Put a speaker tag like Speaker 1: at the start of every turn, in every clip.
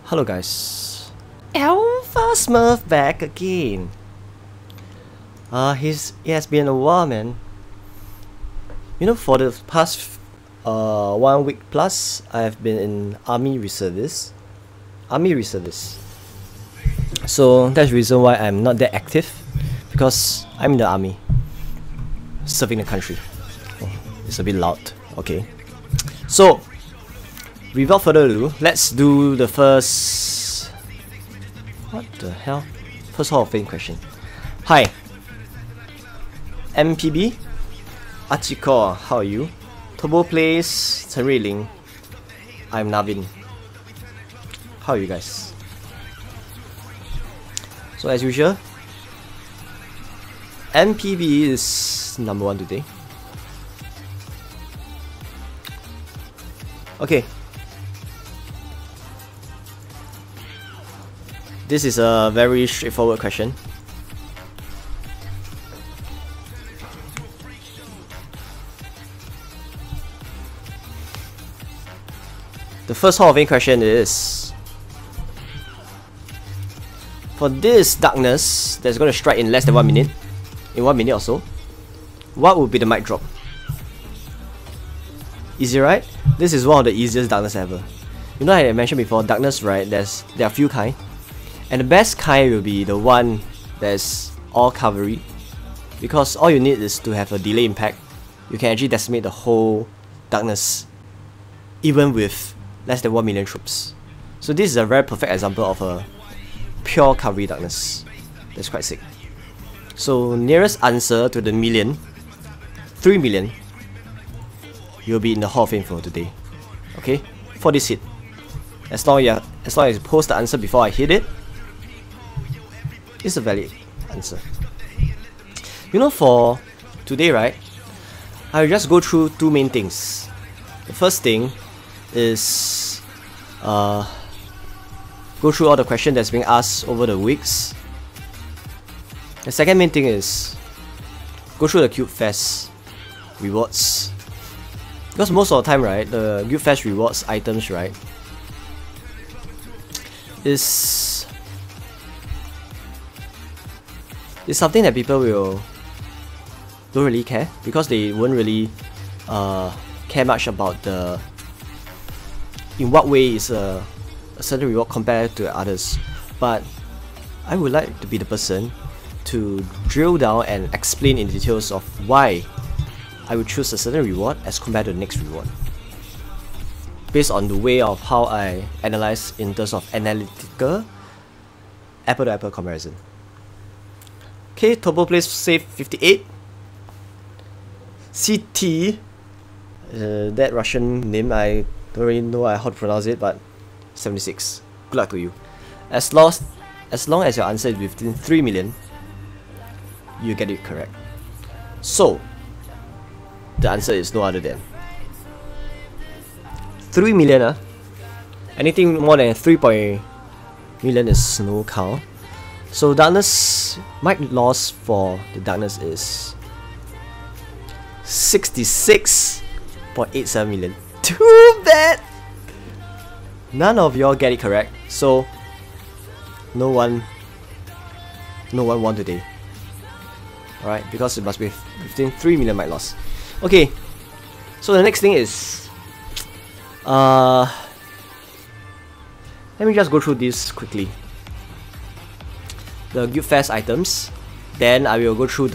Speaker 1: Hello guys, Alpha Smurf back again. It has been a while, man. You know, for the past 1 week plus, I have been in army reservice. So that's the reason why I'm not that active, because I'm in the army, serving the country. Oh, it's a bit loud. Okay, so without further ado, let's do the first... What the hell? First Hall of Fame question. Hi, MPB, Achiko, how are you? Turbo Plays, Chen Ruiling, I'm Navin. How are you guys? So as usual, MPB is number 1 today. Okay. This is a very straightforward question. The first Hall of Fame question is, for this darkness that's going to strike in less than 1 minute, in 1 minute or so, what would be the mic drop? Easy, right? This is one of the easiest darkness ever. You know, I mentioned before, darkness, right? There are a few kind. And the best kind will be the one that's all covery, because all you need is to have a delay impact. You can actually decimate the whole darkness, even with less than 1 million troops. So this is a very perfect example of a pure covery darkness. That's quite sick. So nearest answer to the million, 3 million, you'll be in the Hall of Fame for today. Okay, for this hit. As long as you post the answer before I hit it, it's a valid answer. You know, for today, right, I'll just go through two main things. The first thing is go through all the questions that's being asked over the weeks. The second main thing is go through the Cube Fest rewards. Because most of the time, right, the Cube Fest rewards items, right, is something that people don't really care, because they won't really care much about in what way is a certain reward compared to others. But I would like to be the person to drill down and explain in details of why I would choose a certain reward as compared to the next reward, based on the way of how I analyze in terms of analytical apple-to-apple comparison. Okay, Turbo Place save 58. CT, that Russian name, I don't really know how to pronounce it, but 76. Good luck to you. As long as your answer is within 3 million, you get it correct. So, the answer is no other than 3 million. Anything more than 3 million is no count. So darkness, might loss for the darkness is 66.87 million. Too bad! None of y'all get it correct, so no one won today. Alright, because it must be within 3 million might loss. Okay, so the next thing is let me just go through this quickly. The Guild Fest items, then I will go through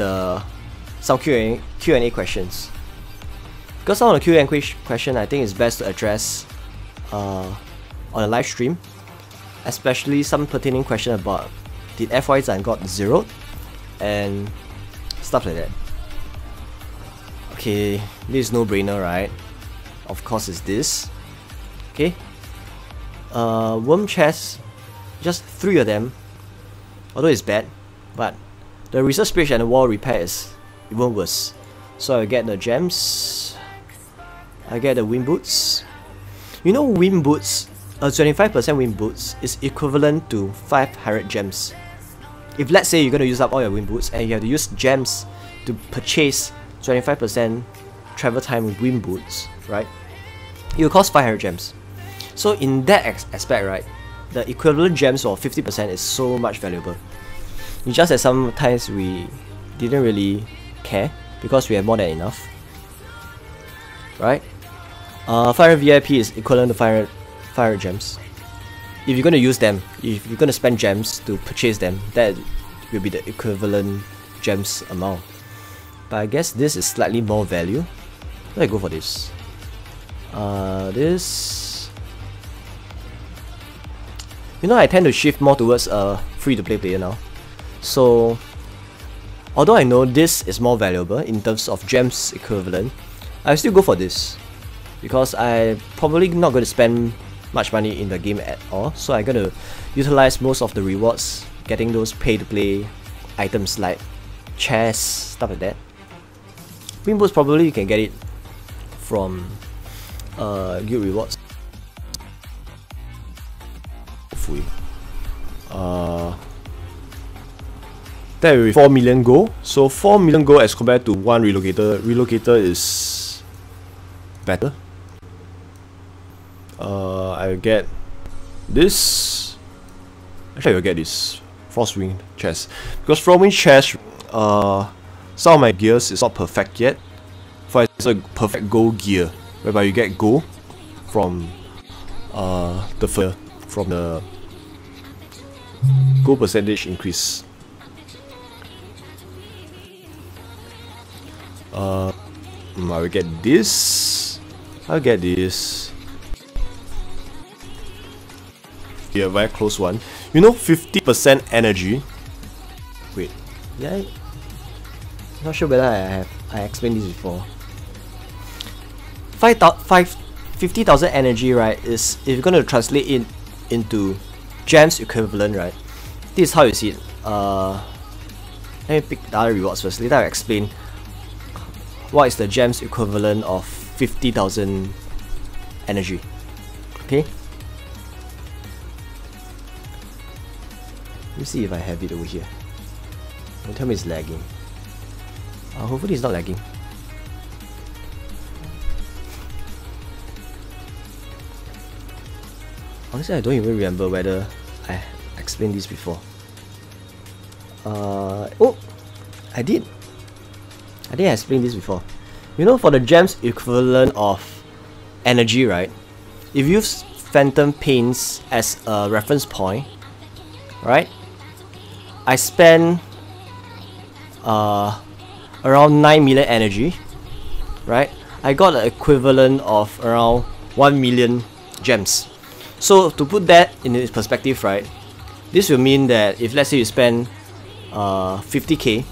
Speaker 1: some Q&A questions. Because some of the Q&A question I think it's best to address on a live stream, especially some pertaining question about did FY Zhan got zeroed and stuff like that. Okay, this is no brainer, right? Of course it's this. Okay, worm chests, just 3 of them. Although it's bad, but the research page and the wall repair is even worse. So I get the gems, I get the wind boots. You know, wind boots, 25% wind boots is equivalent to 500 gems. If let's say you're gonna use up all your wind boots and you have to use gems to purchase 25% travel time with wind boots, right? It will cost 500 gems. So in that aspect, right, the equivalent gems of 50% is so much valuable. It's just that sometimes we didn't really care because we have more than enough, right? 500 VIP is equivalent to 500 gems. If you're going to use them, if you're going to spend gems to purchase them, that will be the equivalent gems amount. But I guess this is slightly more value. Let's go for this. You know, I tend to shift more towards a free-to-play player now. So, although I know this is more valuable in terms of gems equivalent, I still go for this. Because I'm probably not going to spend much money in the game at all. So I'm going to utilize most of the rewards, getting those pay-to-play items like chests, stuff like that. Wind boots, probably you can get it from guild rewards. Hopefully. That will be 4 million gold. So 4 million gold as compared to 1 relocator. Relocator is better. I will get this. Actually, I will get this Frost Wing chest, because Frost Wing chest, some of my gears is not perfect yet. For example, perfect gold gear, whereby you get gold from the gold percentage increase. I will get this. I'll get this. Yeah, very close one. You know, 50% energy. Wait, yeah, I'm not sure whether I explained this before. 50,000 energy, right, is if you're gonna translate it into gems equivalent, right? This is how you see it. Let me pick the other rewards first. Later I'll explain what is the gems equivalent of 50,000 energy. Okay. Let me see if I have it over here. Don't tell me it's lagging. Hopefully it's not lagging. Honestly, I don't even remember whether I explained this before. Oh, I did. I think I explained this before. You know, for the gems equivalent of energy, right? If you use Phantom Pains as a reference point, right? I spend around 9 million energy, right? I got the equivalent of around 1 million gems. So to put that in its perspective, right? This will mean that if let's say you spend 50k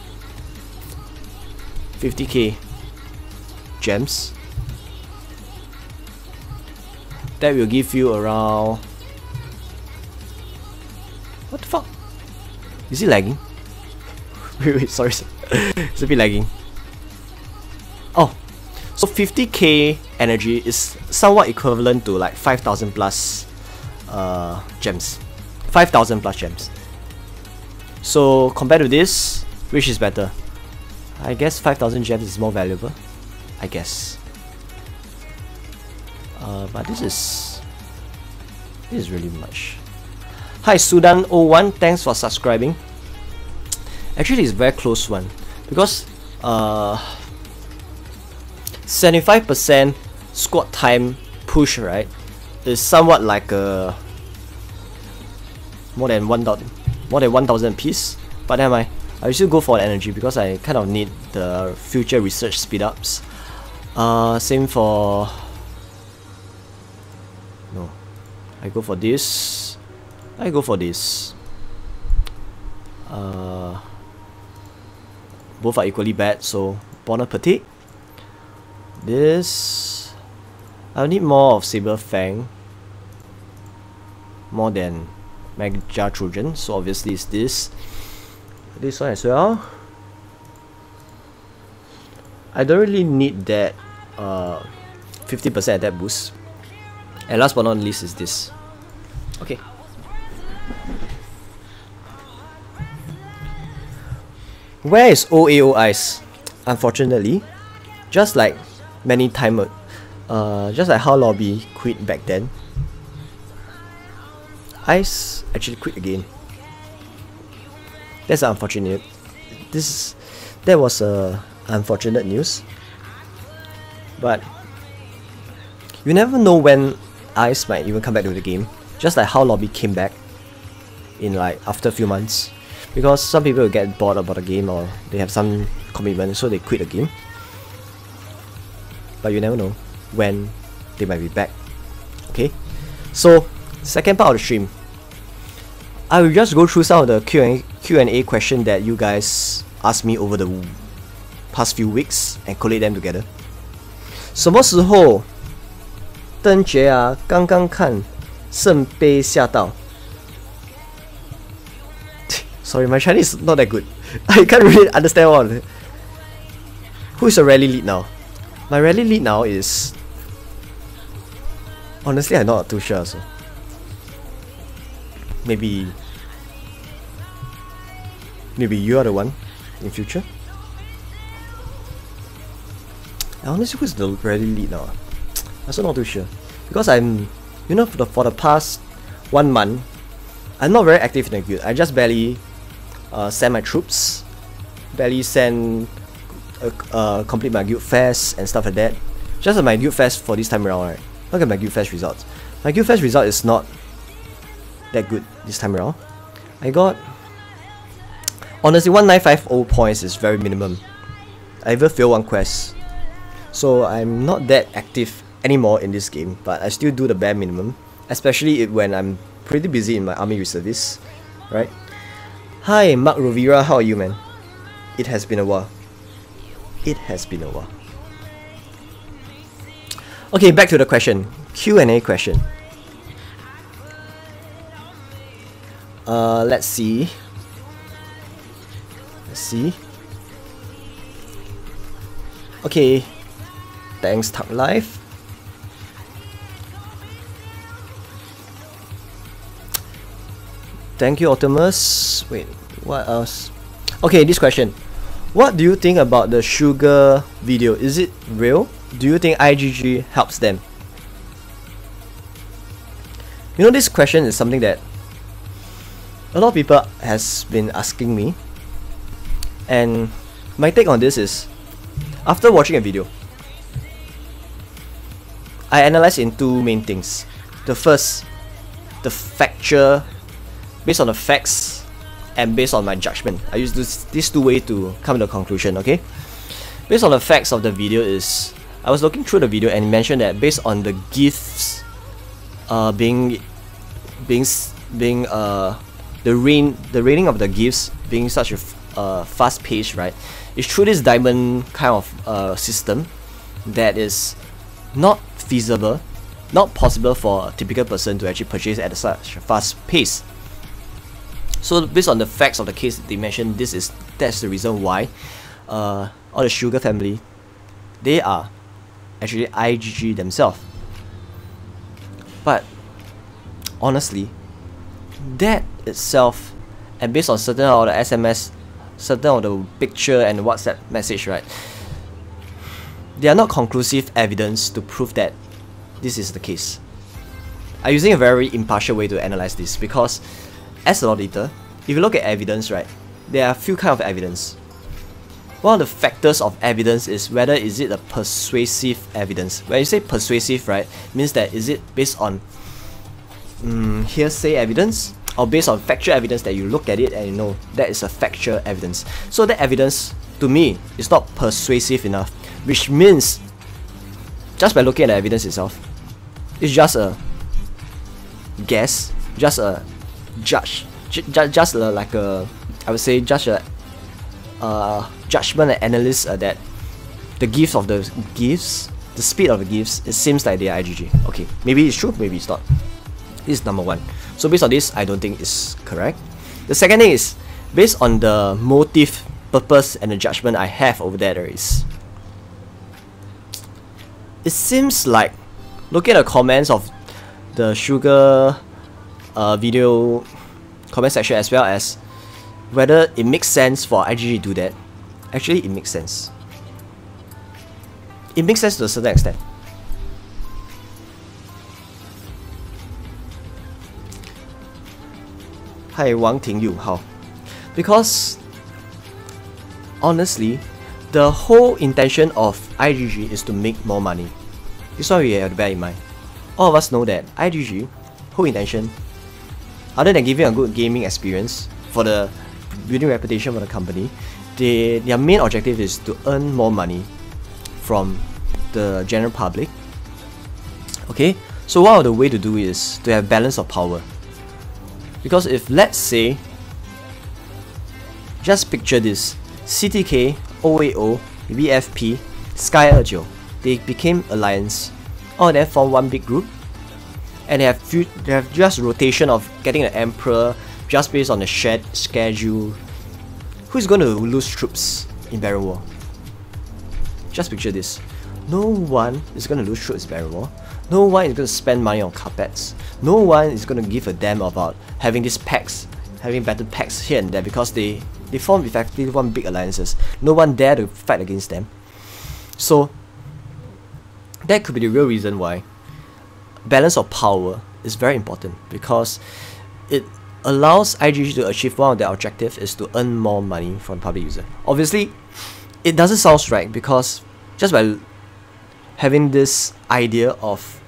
Speaker 1: gems, that will give you around, what the fuck? Is it lagging? wait, sorry. It's a bit lagging. Oh, so 50k energy is somewhat equivalent to like 5,000 plus gems. 5,000 plus gems. So compared to this, which is better? I guess 5,000 gems is more valuable. I guess. But this is really much. Hi Sudan01, thanks for subscribing. Actually, it's a very close one because 75% squad time push, right, is somewhat like a more than 1,000 piece. But never mind, I still go for the energy because I kind of need the future research speed ups. Same for no. I go for this. Both are equally bad, so Bon Appetit. This, I need more of Saber Fang, more than Magja Trojan, so obviously it's this one as well. I don't really need that 50% attack boost. And last but not least is this. Okay. Where is OAO Ice? Unfortunately, just like many times, just like how Lobby quit back then, Ice actually quit again. That's unfortunate. That was unfortunate news. But you never know when Ice might even come back to the game. Just like how Lobby came back in like after a few months. Because some people will get bored about the game or they have some commitment, so they quit the game. But you never know when they might be back. Okay, so second part of the stream, I will just go through some of the Q&A question that you guys asked me over the past few weeks and collate them together. 什么时候灯节啊？刚刚看圣杯吓到。Sorry, my Chinese is not that good. I can't really understand all. Who is the rally lead now? My rally lead now is... Honestly, I'm not too sure. So maybe you are the one in future. Honestly, who's the rally lead now? I'm also not too sure. Because I'm, you know, for the past 1 month, I'm not very active in the guild. I just barely send my troops, barely send complete my guild fest and stuff like that. Just like my guild fest for this time around, right? Look at my guild fest results. My guild fest result is not that good this time around. I got, honestly, 1950 points is very minimum. I even failed 1 quest, so I'm not that active anymore in this game. But I still do the bare minimum, especially when I'm pretty busy in my army reservice, right? Hi, Mark Rovira, how are you, man? It has been a while. It has been a while. Okay, back to the question. Q&A question. Let's see. Okay, thanks Tuck Life. Thank you Optimus. Wait, what else? Okay, this question. What do you think about the Sugar video? Is it real? Do you think IGG helps them? You know, this question is something that a lot of people has been asking me, and my take on this is, after watching a video, I analyze in two main things. The first, the factual, based on the facts, and based on my judgment. I use these two ways to come to a conclusion, okay? Based on the facts of the video is, I was looking through the video and mentioned that based on the gifts the rating of the gifts being such a fast pace, right? It's through this diamond kind of system that is not feasible, not possible for a typical person to actually purchase at such a fast pace. So based on the facts of the case they mentioned, that's the reason why all the Sugar family, they are actually IGG themselves. But honestly, that itself, and based on certain of the SMS, certain of the picture and WhatsApp message, right, they are not conclusive evidence to prove that this is the case. I'm using a very impartial way to analyze this because, as an auditor, if you look at evidence, right, there are a few kinds of evidence. One of the factors of evidence is whether is it a persuasive evidence. When you say persuasive, right, means that is it based on hearsay evidence or based on factual evidence that you look at it and you know that is a factual evidence. So that evidence, to me, is not persuasive enough, which means just by looking at the evidence itself, it's just a guess, just a judge, just like a, I would say, just a judgment and analysis that the gifts of the gifts, the speed of the gifts, it seems like they are IGG. Okay, maybe it's true, maybe it's not. This is number one. So based on this, I don't think it's correct. The second thing is, based on the motive, purpose, and the judgment I have over there is, it seems like, looking at the comments of the Sugar video comment section, as well as whether it makes sense for IGG to do that, actually it makes sense. It makes sense to a certain extent. Hi Wang Tingyu, how? Because honestly, the whole intention of IGG is to make more money. This is why we have to bear in mind. All of us know that IGG whole intention, other than giving a good gaming experience for the building reputation for the company, their main objective is to earn more money from the general public. Okay, so one of the way to do is to have balance of power. Because if, let's say, just picture this, CTK, OAO, VFP, Sky Erjo, they became alliance. All of them form one big group, and they have just rotation of getting an emperor just based on the shared schedule. Who's going to lose troops in Barren War? Just picture this. No one is going to lose troops in Barren War. No one is going to spend money on carpets. No one is going to give a damn about having these packs, having battle packs here and there, because they form effectively one big alliances. No one dare to fight against them. So that could be the real reason why balance of power is very important, because it allows IGG to achieve one of their objectives is to earn more money from public user. Obviously, it doesn't sound right, because just by having this idea of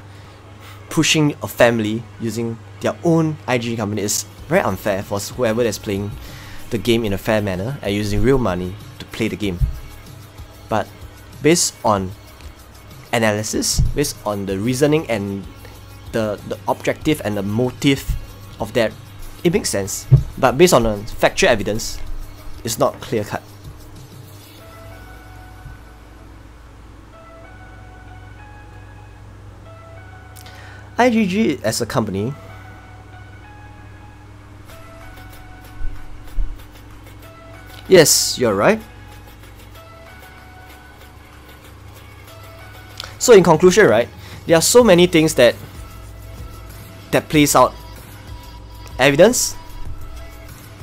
Speaker 1: pushing a family using their own IGG company is very unfair for whoever that's playing the game in a fair manner and using real money to play the game. But based on analysis, based on the reasoning and the objective and the motive of that, it makes sense. But based on factual evidence, it's not clear cut. IGG as a company, yes, you're right. So in conclusion, right, there are so many things that plays out. Evidence,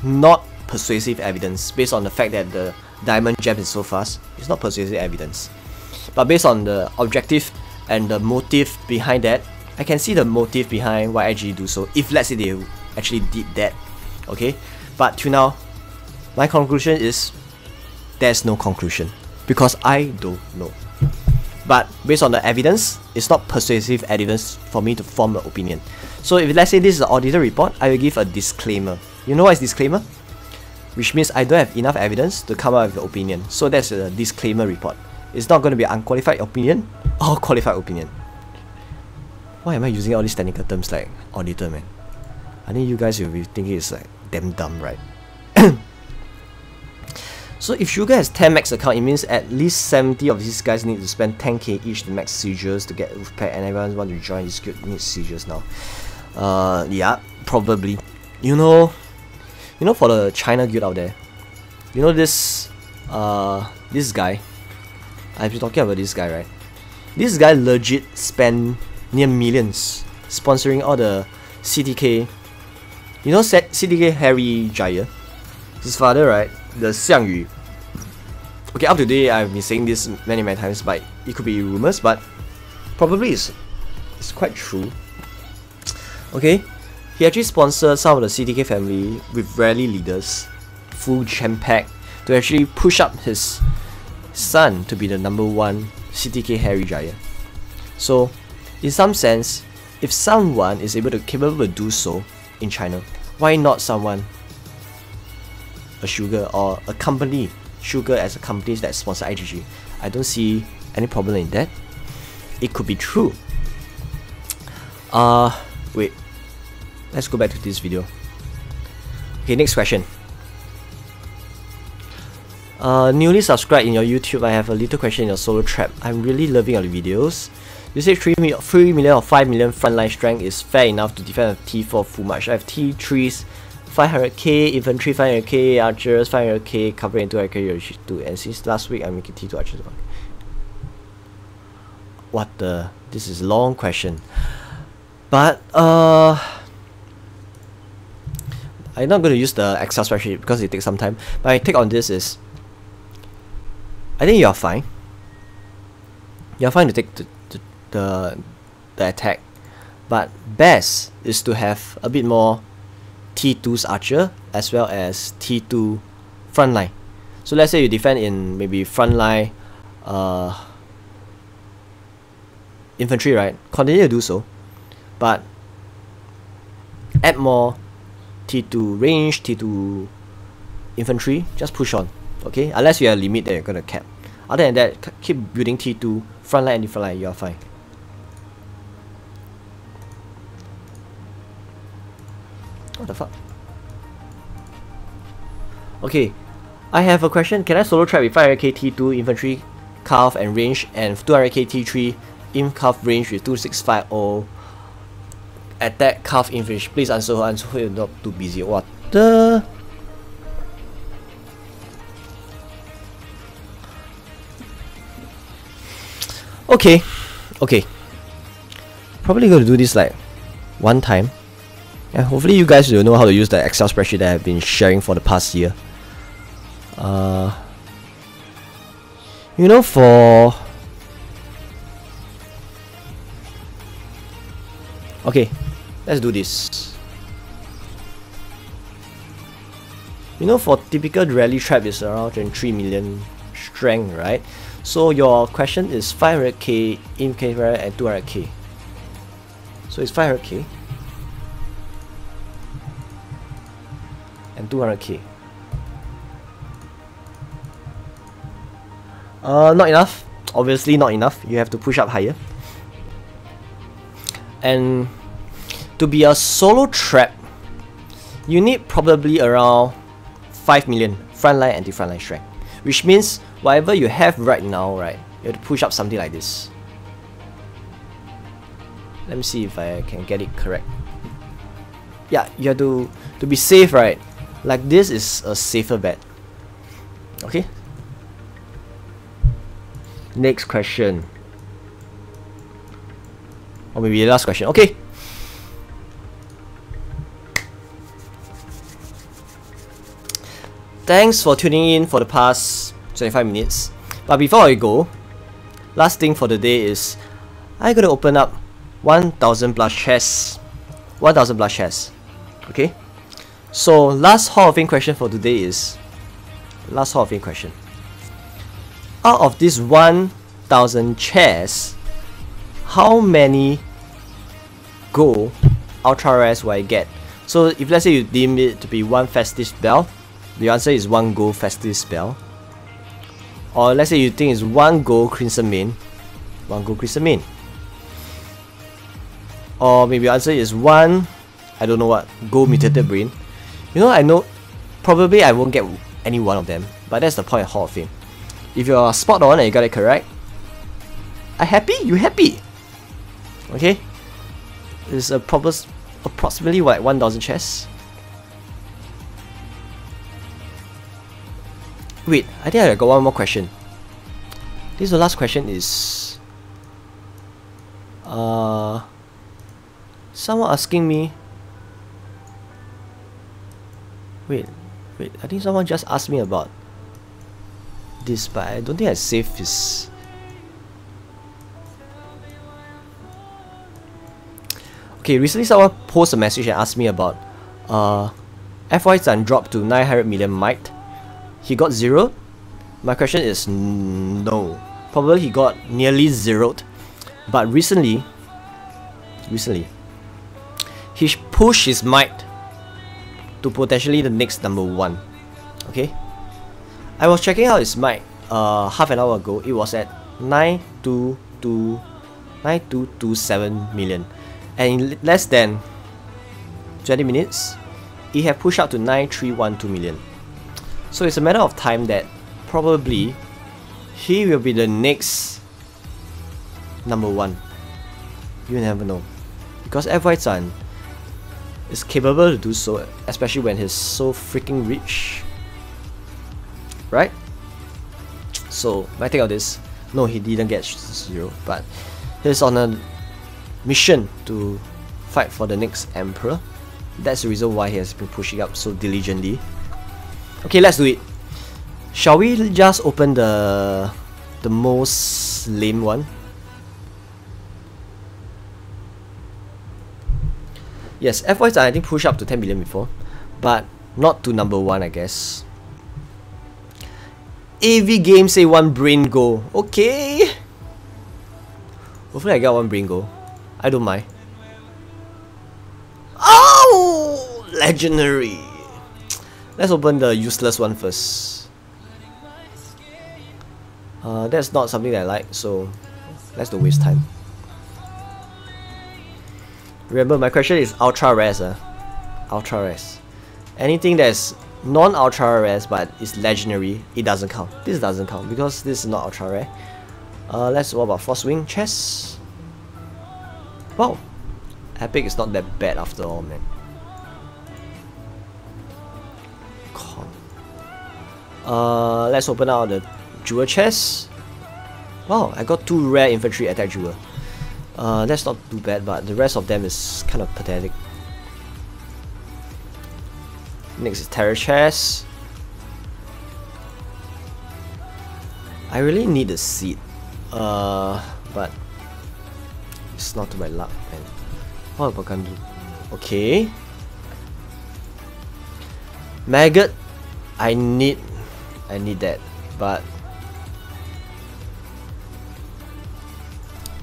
Speaker 1: not persuasive evidence, based on the fact that the diamond gem is so fast. It's not persuasive evidence. But based on the objective and the motive behind that, I can see the motive behind why actually do so, if let's say they actually did that. Okay, but till now, my conclusion is there's no conclusion because I don't know. But based on the evidence, it's not persuasive evidence for me to form an opinion. So if let's say this is an auditor report, I will give a disclaimer. You know what is disclaimer? Which means I don't have enough evidence to come up with an opinion. So that's a disclaimer report. It's not going to be unqualified opinion or qualified opinion. Why am I using all these technical terms like auditor, man? I think you guys will be thinking it's like damn dumb, right? So if Sugar has 10 max account, it means at least 70 of these guys need to spend 10k each to max seizures to get roof pack, and everyone want to join this guild needs seizures now. Yeah, probably. You know for the China guild out there, you know this guy. I've been talking about this guy, right? This guy legit spend near millions sponsoring all the CTK. You know CTK Harry Jaya? His father, right? The Xiang Yu. Okay, up to date I've been saying this many times, but it could be rumors, but probably it's quite true. Okay, he actually sponsored some of the CTK family with rally leaders, full gem pack, to actually push up his son to be the #1 CTK Harry Jaya. So, in some sense, if someone is capable to do so in China, why not someone, a Sugar or a company, Sugar as a company that sponsor IGG? I don't see any problem in that. It could be true. Wait. Let's go back to this video. Okay, next question. Newly subscribed in your YouTube, I have a little question in your solo trap. I'm really loving your videos. You say 3 million or 5 million frontline strength is fair enough to defend a T4 full march. I have T3s, 500k, infantry 500k, archers 500k, covering 200k, 2, and since last week I'm making T2 archers. What the? This is a long question. But I'm not going to use the Excel spreadsheet because it takes some time. My take on this is, I think you are fine. You're fine to take the attack, but best is to have a bit more T2's archer as well as T2 frontline. So let's say you defend in maybe frontline infantry, right? Continue to do so, but add more T2 range, T2 infantry, just push on, okay? Unless you have a limit that you're gonna cap. Other than that, keep building T2, frontline and frontline, you are fine. What the fuck? Okay, I have a question. Can I solo trap with 500k T2 infantry, calf and range, and 200k T3 in calf range with 2650 attack calf infantry? Please answer her, you're not too busy. What the? Okay. Probably going to do this like one time. Yeah, hopefully you guys will know how to use the Excel spreadsheet that I've been sharing for the past year. You know, for okay, let's do this. You know, for typical rally trap is around 3 million strength, right? So your question is 500k in case and 200k. So it's 500k and 200k. Not enough. Obviously not enough. You have to push up higher. And to be a solo trap, you need probably around 5 million frontline and anti-frontline strength, which means whatever you have right now, right, you have to push up something like this. Let me see if I can get it correct. Yeah, you have to be safe, right? Like this is a safer bet. Okay. Next question. Or maybe the last question. Okay. Thanks for tuning in for the past 25 minutes. But before I go, last thing for the day is I'm gonna open up 1000 plus chests. 1000 plus chests. Okay? So last Hall of Fame question for today is last Hall of Fame question. Out of this 1000 chests, how many gold ultra rares will I get? So if let's say you deem it to be one festive spell, the answer is 1 gold festive spell. Or let's say you think it's 1 gold crimson main, 1 gold crimson main. Or maybe the answer is 1, I don't know what, gold mutated brain. You know, I know probably I won't get any one of them, but that's the point of Hall of Fame. If you're spot on and you got it correct, I happy? You happy? Okay? It's approximately what, 1000 chests? Wait, I think I got one more question. This is the last question is someone asking me. Wait, I think someone just asked me about this, but I don't think I saved this. Okay, recently someone posted a message and asked me about FY Zhan dropped to 900 million might. He got zeroed? My question is no. Probably he got nearly zeroed. But recently he pushed his might to potentially the next number 1. Okay? I was checking out his might half an hour ago. It was at 9227 million. And in less than 20 minutes, it had pushed up to 9312 million. So it's a matter of time that probably he will be the next number 1. You never know. Because FY Zhan is capable to do so, especially when he's so freaking rich. Right? So, my take on this, no, he didn't get 0, but he's on a mission to fight for the next emperor. That's the reason why he has been pushing up so diligently. Okay, let's do it. Shall we just open the most lame one? Yes, FY Zhan I think pushed up to 10 billion before, but not to number 1, I guess. AV game say 1 brain go. Okay. Hopefully I get 1 brain go. I don't mind. Oh, legendary. Let's open the useless one first. That's not something that I like, so let's don't waste time. Remember, my question is ultra rares. Ultra rares. Anything that's non-ultra rares but is legendary, it doesn't count. This doesn't count because this is not ultra rare. Let's what about Force Wing chest? Wow, epic is not that bad after all, man. Let's open out the jewel chest. Wow, I got 2 rare infantry attack jewel. That's not too bad, but the rest of them is kind of pathetic. Next is terror chest. I really need a seed, but it's not to my luck, man. What about Gandu? Okay. Maggot, I need that, but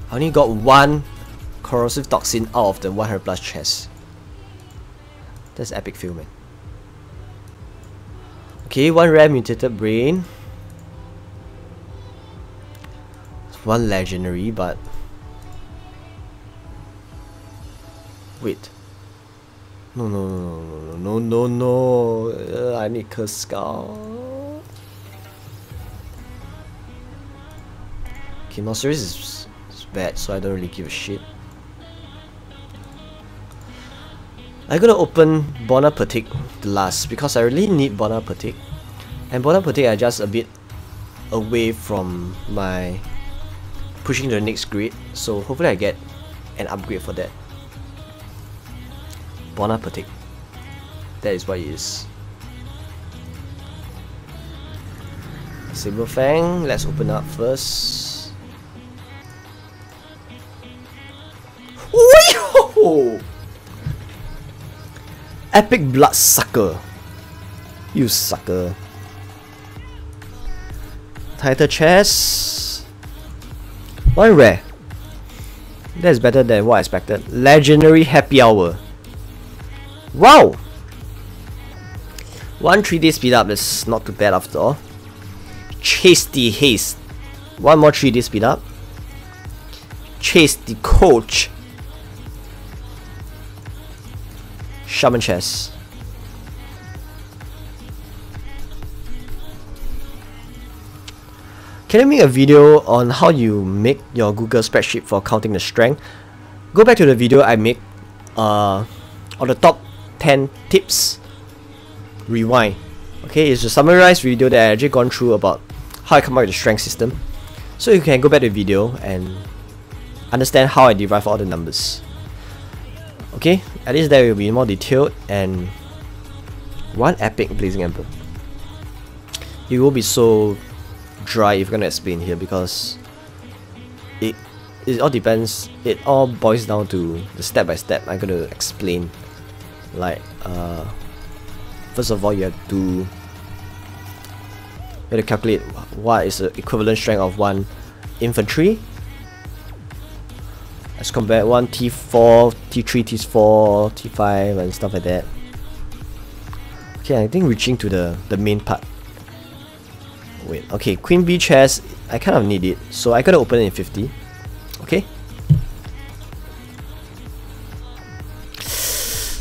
Speaker 1: I only got 1 corrosive toxin out of the 100 plus chests. That's epic fail, man. Okay, 1 rare mutated brain, 1 legendary, but wait. No. I need Curse Skull. Okay, Monstrous is bad, so I don't really give a shit. I'm gonna open Bonapatic the last because I really need Bonapatic. And Bonapatic are just a bit away from my pushing to the next grade, so hopefully I get an upgrade for that. Bon appetit. That is what it is. Saber Fang, let's open up first. Wee-ho! Epic Bloodsucker. You sucker. Title chest. One rare. That's better than what I expected. Legendary Happy Hour. Wow! One 3D speed up is not too bad after all. Chase the Haste. One more 3D speed up. Chase the Coach. Shaman chest. Can I make a video on how you make your Google spreadsheet for counting the strength? Go back to the video I make on the top 10 tips. Rewind. Okay, it's a summarized video that I actually gone through about how I come up with the strength system. So you can go back to the video and understand how I derive all the numbers. Okay, at least that will be more detailed. And one epic Blazing Ember. It will be so dry if you're gonna explain here, because it all depends. It all boils down to the step by step I'm gonna explain. Like first of all, you have to calculate what is the equivalent strength of one infantry as compared one T4, T3, T4, T5 and stuff like that. Okay, I think reaching to the main part. Wait, okay, Queen Bee chest, I kind of need it, so I gotta open it in 50. Okay.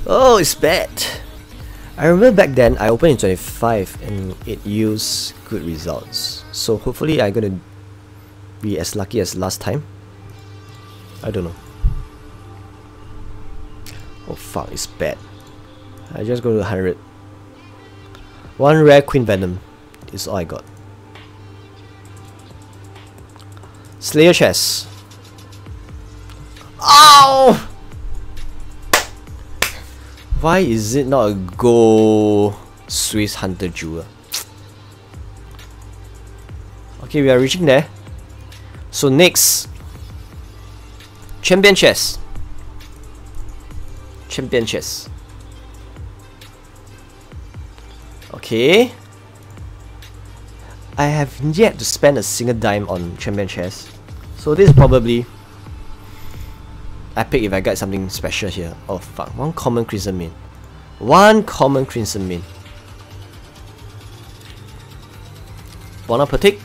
Speaker 1: Oh, it's bad. I remember back then I opened in 25 and it used good results. So hopefully I'm gonna be as lucky as last time. I don't know. Oh fuck, it's bad. I just go to 100. One rare Queen Venom is all I got. Slayer chest. Ow! Why is it not a gold Swiss Hunter Jewel? Okay, we are reaching there. So next, Champion chest. Champion chest. Okay. I have yet to spend a single dime on Champion chest. So this is probably epic if I get something special here. Oh fuck, one common Crimson Main. One common Crimson Main. Bon appetit.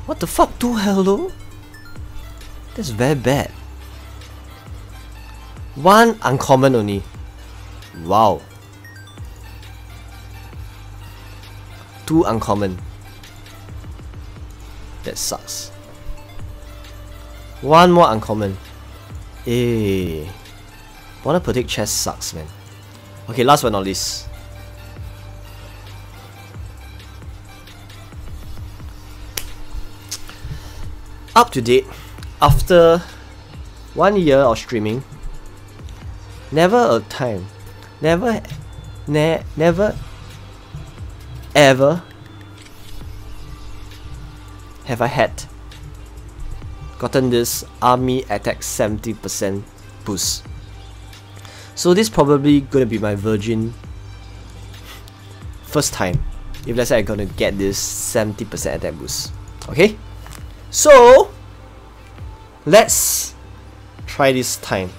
Speaker 1: What the fuck, 2 hello? That's very bad. One uncommon only. Wow. 2 uncommon. That sucks. One more uncommon. Eh. Bon appetit chest sucks, man. Okay, last but not least. Up to date, after 1 year of streaming, never ever have I had gotten this army attack 70% boost. So this probably gonna be my virgin first time if let's say I'm gonna get this 70% attack boost. Okay, so let's try this time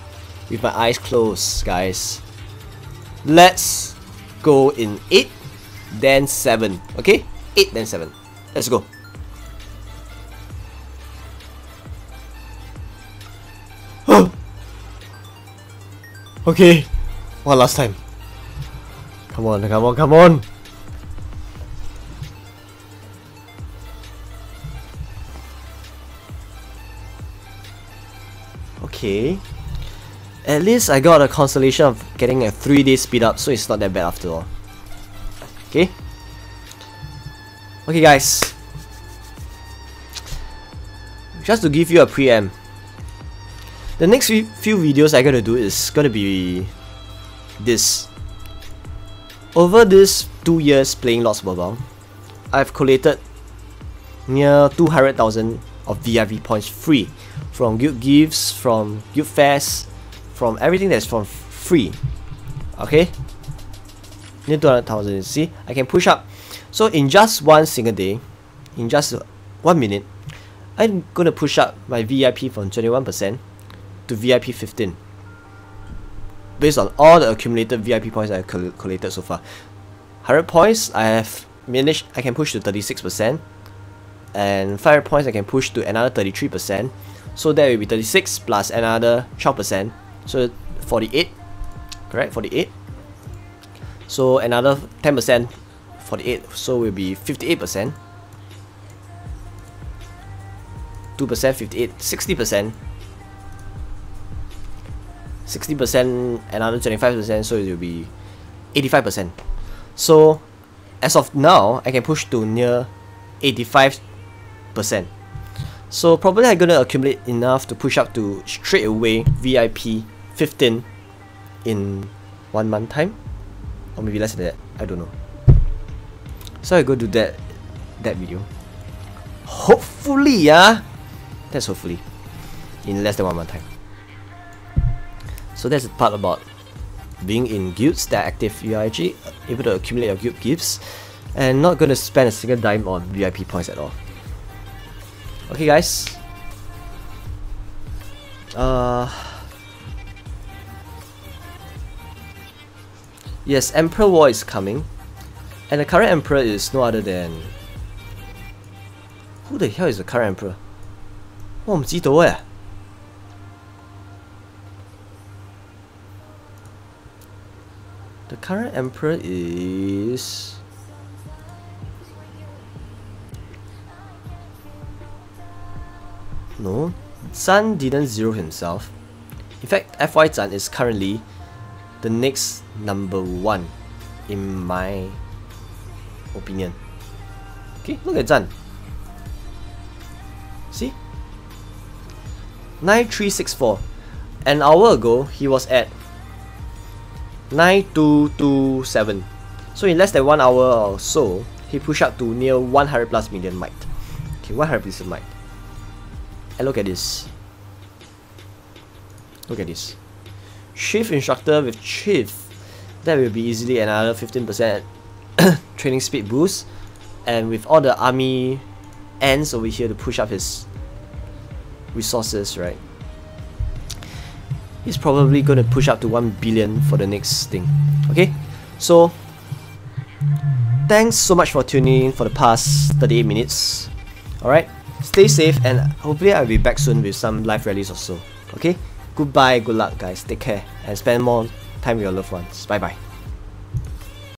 Speaker 1: with my eyes closed, guys. Let's go in 8 then 7. Okay, 8 then 7. Let's go. Okay, one last time. Come on, come on, come on. Okay. At least I got a consolation of getting a 3-day speed up, so it's not that bad after all. Okay. Okay, guys. Just to give you a preamp, The next few videos I'm gonna do is gonna be this. Over these 2 years playing Lords Mobile, I've collated near 200,000 of VIP points free from guild gifts, from guild fairs, from everything that's from free. Okay, near 200,000. You see, I can push up. So in just one single day, in just 1 minute, I'm gonna push up my VIP from 21% to VIP 15. Based on all the accumulated VIP points I've collated so far. 100 points, I can push to 36%, and 500 points I can push to another 33%. So that will be 36 plus another 12%. So 48, correct? 48. So another 10%, 48. So will be 58%. 2%, 58, 60%. 60%, another 25%, so it will be 85%. So as of now, I can push to near 85%. So probably I'm gonna accumulate enough to push up to straight away VIP 15 in 1 month time, or maybe less than that. I don't know. So I go do that video. Hopefully, yeah. That's hopefully in less than 1 month time. So that's the part about being in guilds that are active UIG, able to accumulate your guild gifts, and not gonna spend a single dime on VIP points at all. Okay guys. Yes, Emperor War is coming. And the current Emperor is no other than... Who the hell is the current Emperor? 我唔知道诶。The current Emperor is... No, Zhan didn't zero himself. In fact, FY Zhan is currently the next #1 in my opinion. Okay, look at Zhan. See? 9364. An hour ago, he was at 9227. So in less than 1 hour or so, he pushed up to near 100 plus million might. Okay, 100 plus might. And look at this. Look at this. Chief Instructor with Chief. That will be easily another 15% training speed boost. And with all the army ends over here to push up his resources, right? He's probably going to push up to 1 billion for the next thing. Okay? So, thanks so much for tuning in for the past 38 minutes. Alright? Stay safe, and hopefully I'll be back soon with some live rallies or so. Okay? Goodbye, good luck guys, take care, and spend more time with your loved ones. Bye bye.